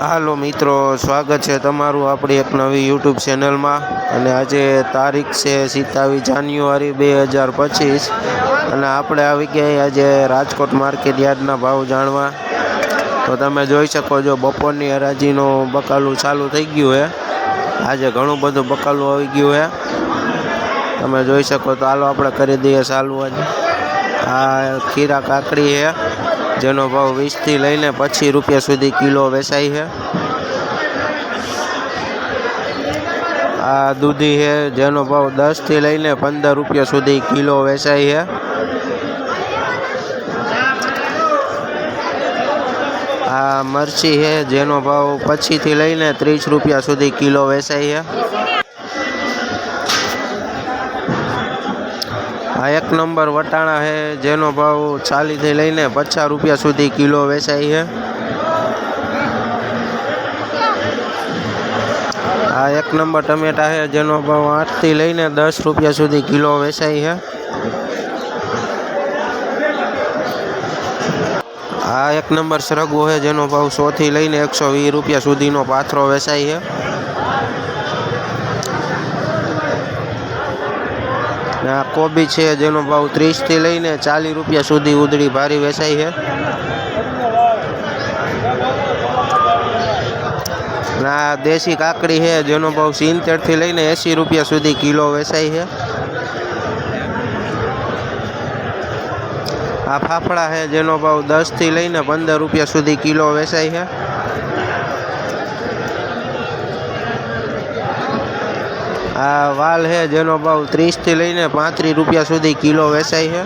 હાલો મિત્રો, સ્વાગત છે તમારું આપણી એક નવી યુટ્યુબ ચેનલમાં। અને આજે તારીખ છે 27 જાન્યુઆરી 2025 અને આપણે આવી ગયા આજે રાજકોટ માર્કેટ યાર્ડના ભાવ જાણવા। તો તમે જોઈ શકો છો બપોરની હરાજીનું બકાલું ચાલુ થઈ ગયું છે। આજે ઘણું બધું બકાલું આવી ગયું છે, તમે જોઈ શકો। તો હાલો આપણે કરી દઈએ ચાલુ। આજે આ ખીરા કાકડી છે જેનો ભાવ 20 થી લઈને 25 રૂપિયા સુધી કિલો વેચાય છે। આ દૂધી છે જેનો ભાવ 10 થી લઈને 15 રૂપિયા સુધી કિલો વેચાય છે। આ મરચી છે જેનો ભાવ 25 થી લઈને 30 રૂપિયા સુધી કિલો વેચાય છે। આ એક નંબર વટાણા છે જેનો ભાવ 40 થી લઈને 50 રૂપિયા સુધી કિલો વેચાય છે। આ એક નંબર ટમેટા છે જેનો ભાવ 8 થી લઈને 10 રૂપિયા સુધી કિલો વેચાય છે। આ એક નંબર સરગવો છે જેનો ભાવ 100 થી લઈને 120 રૂપિયા સુધીનો પાથરો વેચાય છે। આ કોબી છે જેનો ભાવ 30 થી લઈને 40 રૂપિયા સુધી ઉધડી ભારી વેચાય છે। આ દેશી કાકડી છે જેનો ભાવ 70 થી લઈને 80 રૂપિયા સુધી કિલો વેચાય છે। આ ફાફડા છે જેનો ભાવ 10 થી લઈને 15 રૂપિયા સુધી કિલો વેચાય છે। આ વાલ છે જેનો ભાવ 30 થી લઈને 35 રૂપિયા સુધી કિલો વેચાય છે।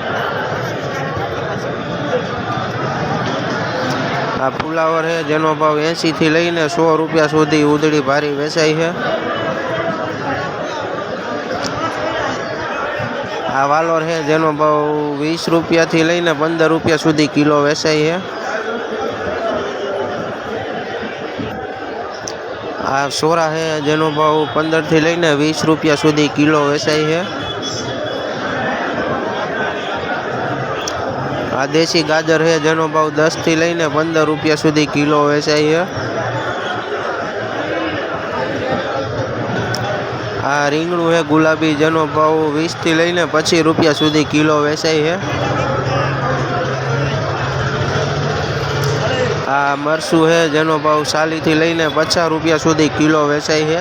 આ ફુલાવર છે જેનો ભાવ 80 થી લઈને 100 રૂપિયા સુધી ઉધડી ભારી વેચાય છે। આ વાલોર છે જેનો ભાવ 20 રૂપિયા થી લઈને 15 રૂપિયા સુધી કિલો વેચાય છે। આ સોરા છે જેનો ભાવ 15 થી લઈને 20 રૂપિયા સુધી કિલો વેચાય છે। આ દેશી ગાજર છે જેનો ભાવ 10 થી લઈને 15 રૂપિયા સુધી કિલો વેચાય છે। આ રીંગણું છે ગુલાબી જેનો ભાવ 20 થી લઈને 25 રૂપિયા સુધી કિલો વેચાય છે। આ મરચું છે જેનો ભાવ 40 થી લઈને 50 રૂપિયા સુધી કિલો વેચાય છે।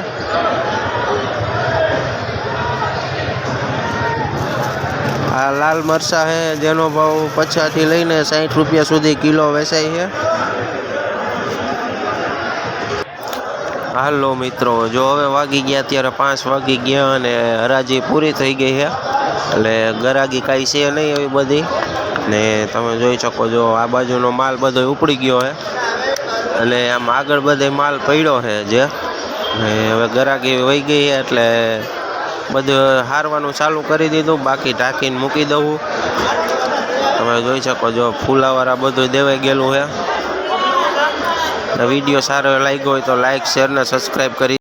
આ લાલ મરચાં છે જેનો ભાવ 50 થી લઈને 60 રૂપિયા સુધી કિલો વેચાય છે। હાલો મિત્રો, જો હવે વાગી ગયા અત્યારે 5 વાગી ગયા અને હરાજી પૂરી થઈ ગઈ છે, એટલે ગરાગી કાંઈ છે નહીં એવી બધી। ને તમે જોઈ શકો છો આ બાજુનો માલ બધો ઉપડી ગયો છે અને આમ આગળ બધે માલ પડ્યો છે જે, ને હવે ગરાગી વહી ગઈ છે એટલે બધું હારવાનું ચાલુ કરી દીધું, બાકી ઢાંકીને મૂકી દઉં। તમે જોઈ શકો છો ફૂલાવાળા બધું દેવાઈ ગયેલું છે। વિડીયો સારો લાગ્યો હોય તો લાઇક, શેર ને સબસ્ક્રાઈબ કરી